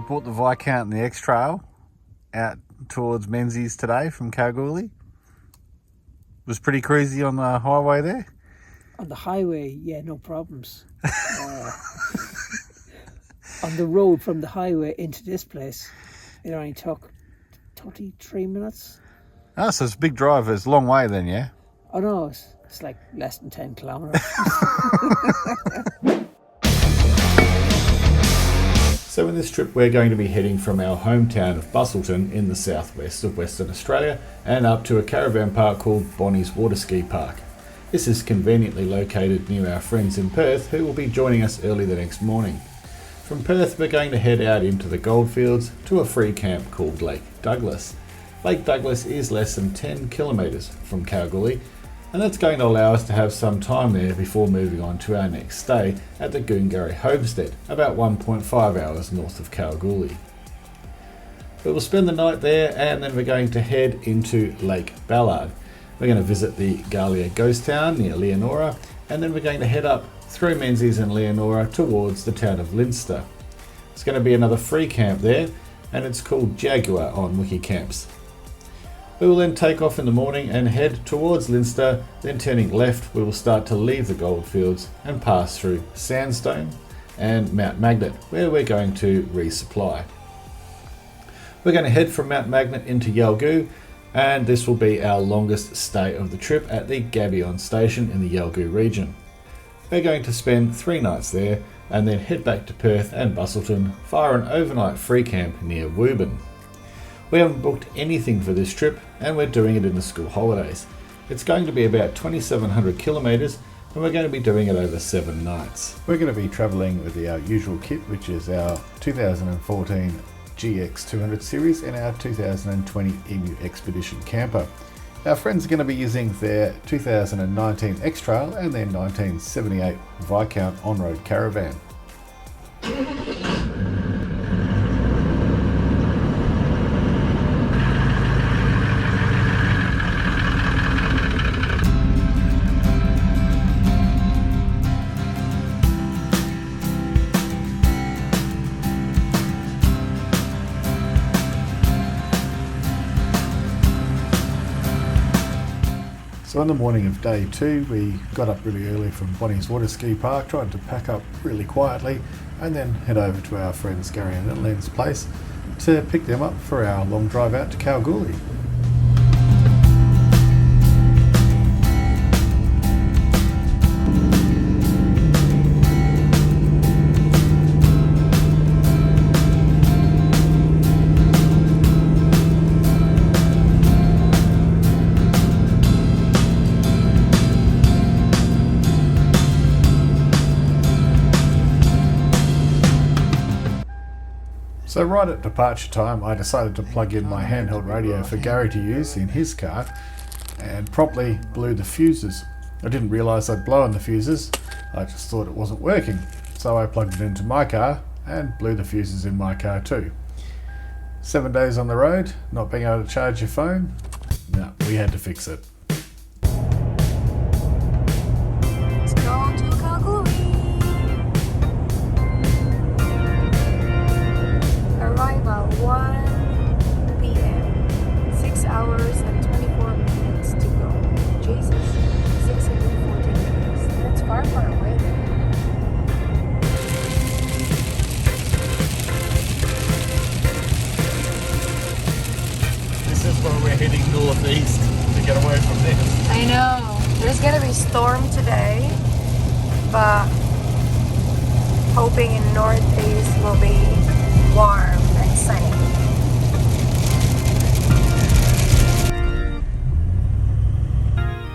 brought the Viscount and the X-Trail out towards Menzies today from Kalgoorlie. Was pretty cruisy on the highway there. On the highway, yeah, no problems. On the road from the highway into this place, it only took 33 minutes. Oh, so it's a big drive. It's a long way then, yeah? Oh no, it's like less than 10 kilometres. So in this trip we're going to be heading from our hometown of Busselton in the southwest of Western Australia and up to a caravan park called Bonnie's Water Ski Park. This is conveniently located near our friends in Perth who will be joining us early the next morning. From Perth we're going to head out into the Goldfields to a free camp called Lake Douglas. Lake Douglas is less than 10 kilometres from Kalgoorlie, and that's going to allow us to have some time there before moving on to our next stay at the Goongarrie homestead, about 1.5 hours north of Kalgoorlie. We will spend the night there and then we're going to head into Lake Ballard. We're going to visit the Gallia ghost town near Leonora, and then we're going to head up through Menzies and Leonora towards the town of Leinster. It's going to be another free camp there, and it's called Jaguar on Wikicamps. We will then take off in the morning and head towards Leinster, then turning left we will start to leave the Goldfields and pass through Sandstone and Mount Magnet, where we're going to resupply. We're going to head from Mount Magnet into Yalgoo, and this will be our longest stay of the trip at the Gabyon Station in the Yalgoo region. We're going to spend 3 nights there and then head back to Perth and Busselton via an overnight free camp near Woburn. We haven't booked anything for this trip and we're doing it in the school holidays. It's going to be about 2,700 kilometres and we're going to be doing it over 7 nights. We're going to be travelling with our usual kit, which is our 2014 GX200 series and our 2020 Emu Expedition camper. Our friends are going to be using their 2019 X-Trail and their 1978 Viscount on-road caravan. So on the morning of day 2, we got up really early from Bonnie's Water Ski Park, tried to pack up really quietly, and then head over to our friends Gabyon and Len's place to pick them up for our long drive out to Kalgoorlie. So right at departure time, I decided to plug in my handheld radio for Gary to use in his car and promptly blew the fuses. I didn't realise I'd blown the fuses, I just thought it wasn't working. So I plugged it into my car and blew the fuses in my car too. 7 days on the road, not being able to charge your phone, no, we had to fix it. Let's go to Kalgoorlie. Arrival 1 p.m. 6 hours and 24 minutes to go. Jesus, 640 meters. That's far away there. This is where we're heading northeast to get away from this. I know. There's gonna be storm today, but hoping in northeast will be warm and sunny.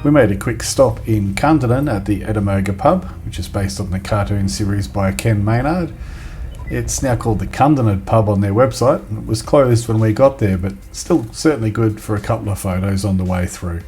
We made a quick stop in Cunderdin at the Ettomogah Pub, which is based on the cartoon series by Ken Maynard. It's now called the Cunderdin Pub on their website. It was closed when we got there, but still certainly good for a couple of photos on the way through.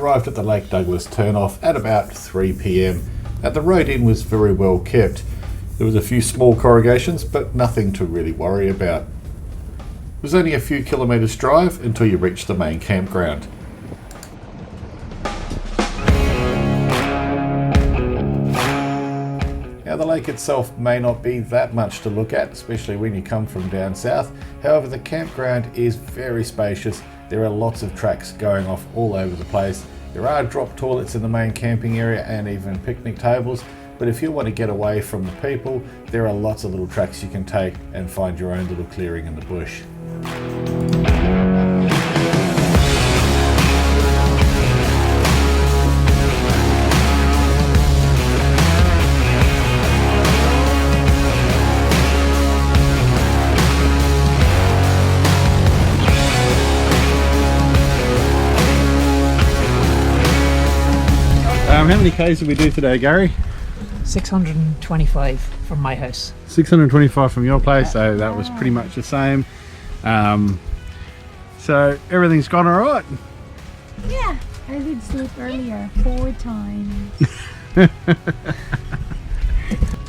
arrived at the Lake Douglas turnoff at about 3 p.m. and the road in was very well kept. There was a few small corrugations, but nothing to really worry about. It was only a few kilometres drive until you reached the main campground. Now the lake itself may not be that much to look at, especially when you come from down south. However, the campground is very spacious. There are lots of tracks going off all over the place. There are drop toilets in the main camping area and even picnic tables. But if you want to get away from the people, there are lots of little tracks you can take and find your own little clearing in the bush. How many Ks did we do today, Gary? 625 from my house. 625 from your place, so that was pretty much the same. So everything's gone all right. Yeah, I did sleep earlier 4 times.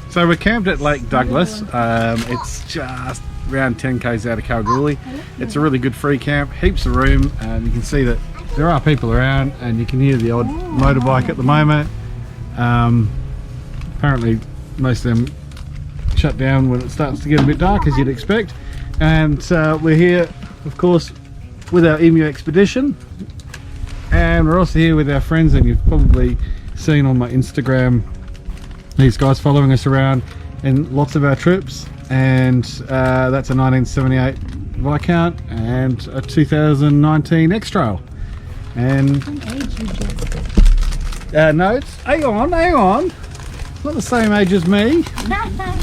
So we're camped at Lake Douglas. It's just around 10 Ks out of Kalgoorlie. It's a really good free camp, heaps of room, and you can see that there are people around, and you can hear the odd motorbike at the moment. Apparently most of them shut down when it starts to get a bit dark, as you'd expect. And we're here, of course, with our Emu Expedition, and we're also here with our friends, and you've probably seen on my Instagram these guys following us around in lots of our trips. And that's a 1978 Viscount and a 2019 X-Trail. And no, it's hang on, it's not the same age as me.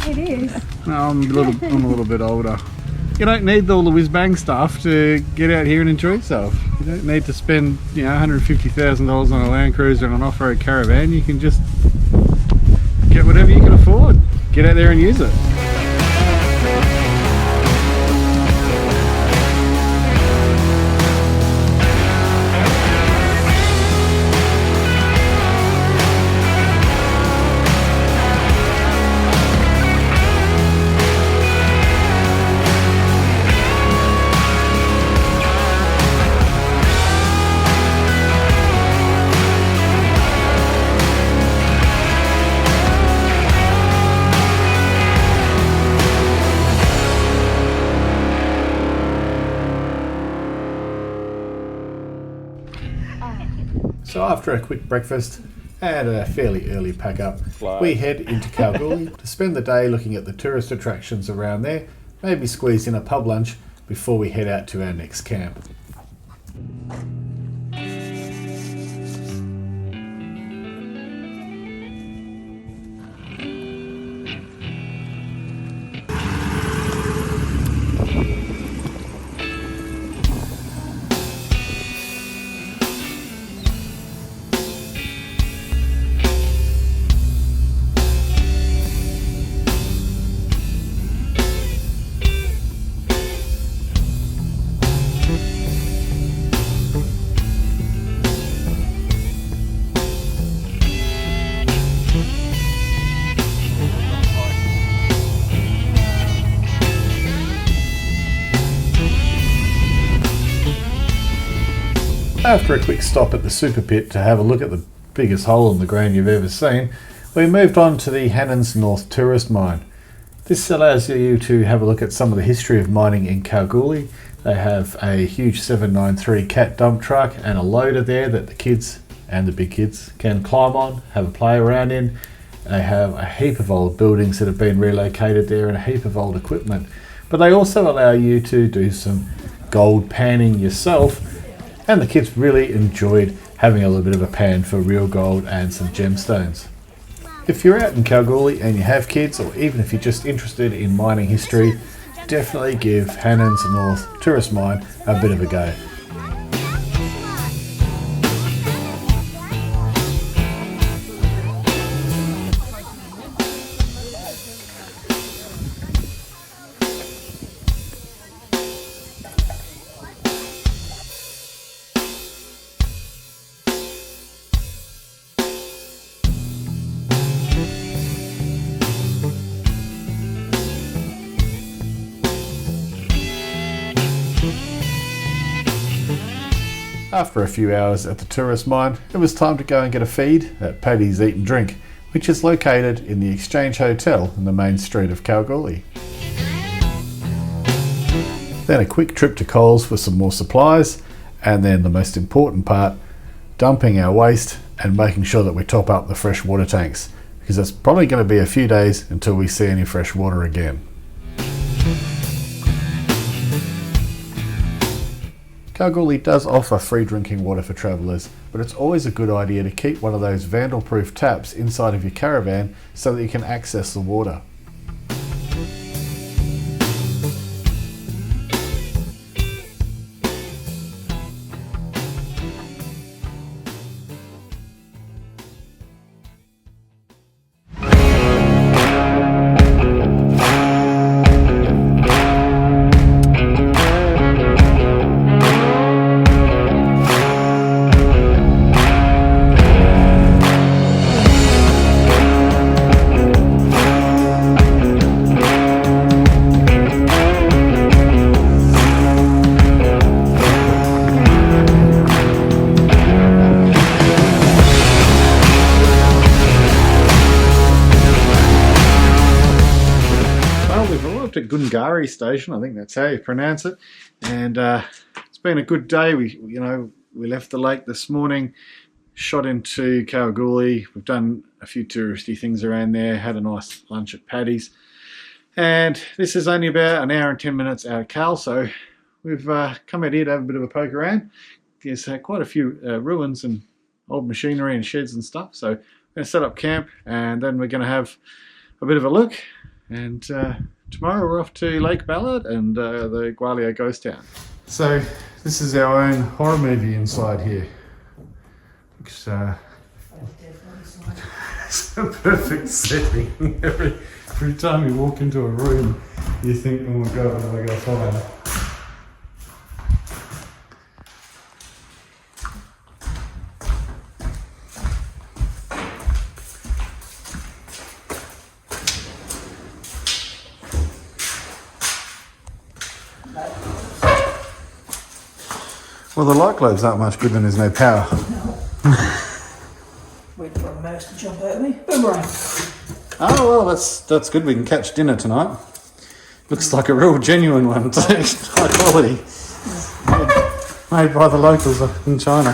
It is. No, I'm a little bit older. You don't need all the whiz bang stuff to get out here and enjoy yourself. You don't need to spend, you know, $150,000 on a Land Cruiser and an off-road caravan. You can just get whatever you can afford. Get out there and use it. So after a quick breakfast and a fairly early pack up, we head into Kalgoorlie to spend the day looking at the tourist attractions around there, maybe squeeze in a pub lunch before we head out to our next camp. After a quick stop at the super pit to have a look at the biggest hole in the ground you've ever seen, we moved on to the Hannans North Tourist Mine. This allows you to have a look at some of the history of mining in Kalgoorlie. They have a huge 793 cat dump truck and a loader there that the kids and the big kids can climb on, have a play around in. They have a heap of old buildings that have been relocated there and a heap of old equipment. But they also allow you to do some gold panning yourself. And the kids really enjoyed having a little bit of a pan for real gold and some gemstones. If you're out in Kalgoorlie and you have kids, or even if you're just interested in mining history, definitely give Hannans North Tourist Mine a bit of a go. After a few hours at the tourist mine, it was time to go and get a feed at Paddy's Eat and Drink, which is located in the Exchange Hotel in the main street of Kalgoorlie. Then a quick trip to Coles for some more supplies, and then the most important part, dumping our waste and making sure that we top up the fresh water tanks, because it's probably going to be a few days until we see any fresh water again. Kalgoorlie does offer free drinking water for travellers, but it's always a good idea to keep one of those vandal-proof taps inside of your caravan so that you can access the water. At Goongarrie Station, I think that's how you pronounce it, and it's been a good day. We left the lake this morning, shot into Kalgoorlie. We've done a few touristy things around there, had a nice lunch at Paddy's, and this is only about an hour and 10 minutes out of Cal, so we've come out here to have a bit of a poke around. There's quite a few ruins and old machinery and sheds and stuff, so we're going to set up camp and then we're going to have a bit of a look, and tomorrow we're off to Lake Ballard and the Gwalia ghost town. So this is our own horror movie inside here. It's a perfect setting. Every time you walk into a room, you think, oh my god, what am I going to find? Well, the light globes aren't much good when there's no power. Wait for a mouse to jump out at me. Boomerang. Oh, well, that's good. We can catch dinner tonight. Looks like a real genuine one, too. High quality. Made by the locals in China.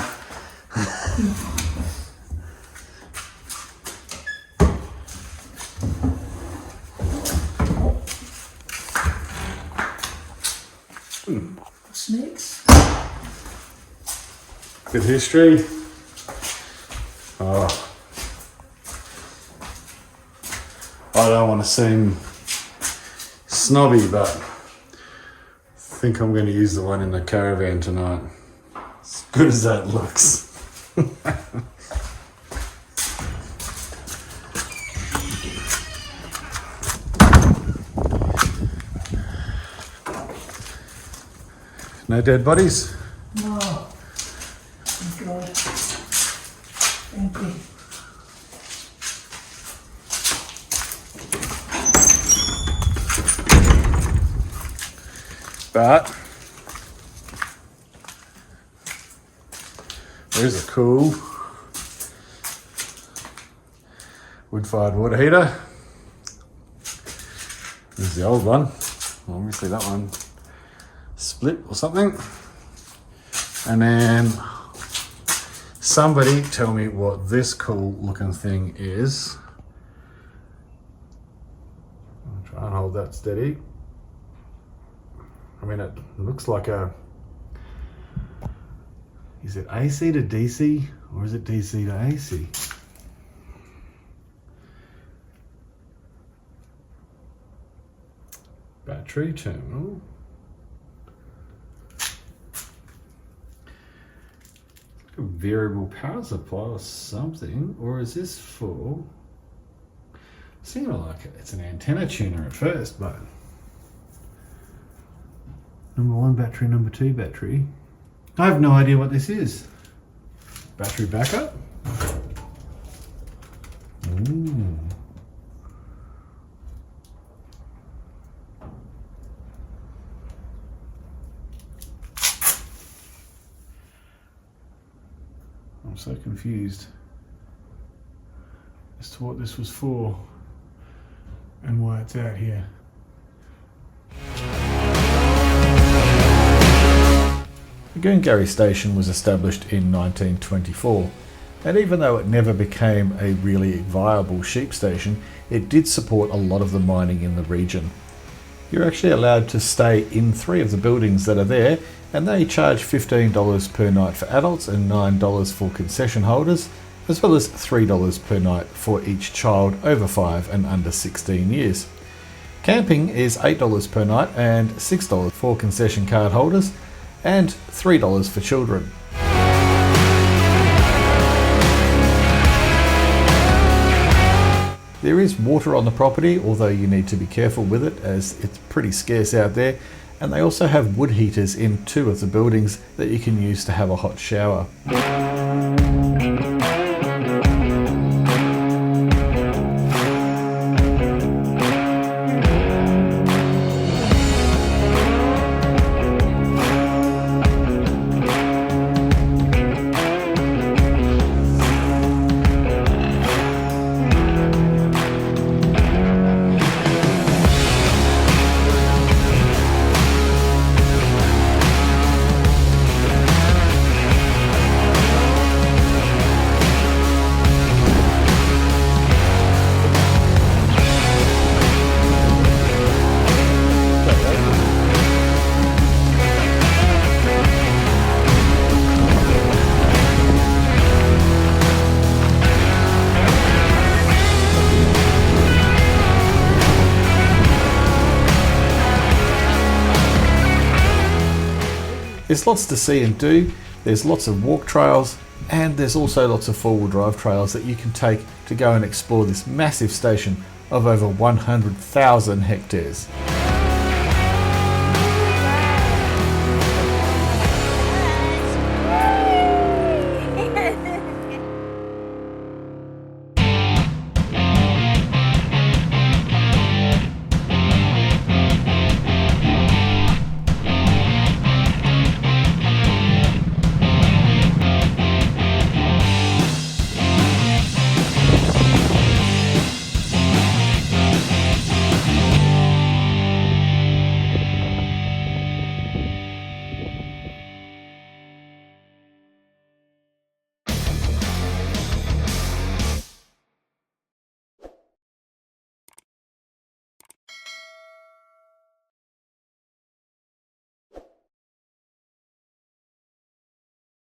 Snakes. Good history. Oh. I don't want to seem snobby, but I think I'm going to use the one in the caravan tonight. As good as that looks. No dead bodies? No. Thank God. Empty. But there's a cool wood-fired water heater. There's the old one. Obviously that one split or something. And then somebody tell me what this cool looking thing is. I'll try and hold that steady. I mean, it looks like a... Is it AC to DC or is it DC to AC? Battery terminal. A variable power supply or something, or is this for... Seems like it's an antenna tuner at first, but number 1 battery, number 2 battery. I have no idea what this is. Battery backup. Ooh. I'm so confused as to what this was for and why it's out here. The Goongarrie Station was established in 1924, and even though it never became a really viable sheep station, it did support a lot of the mining in the region. You're actually allowed to stay in 3 of the buildings that are there, and they charge $15 per night for adults and $9 for concession holders, as well as $3 per night for each child over 5 and under 16 years. Camping is $8 per night and $6 for concession card holders, and $3 for children. There is water on the property, although you need to be careful with it as it's pretty scarce out there, and they also have wood heaters in 2 of the buildings that you can use to have a hot shower. There's lots to see and do, there's lots of walk trails, and there's also lots of 4-wheel drive trails that you can take to go and explore this massive station of over 100,000 hectares.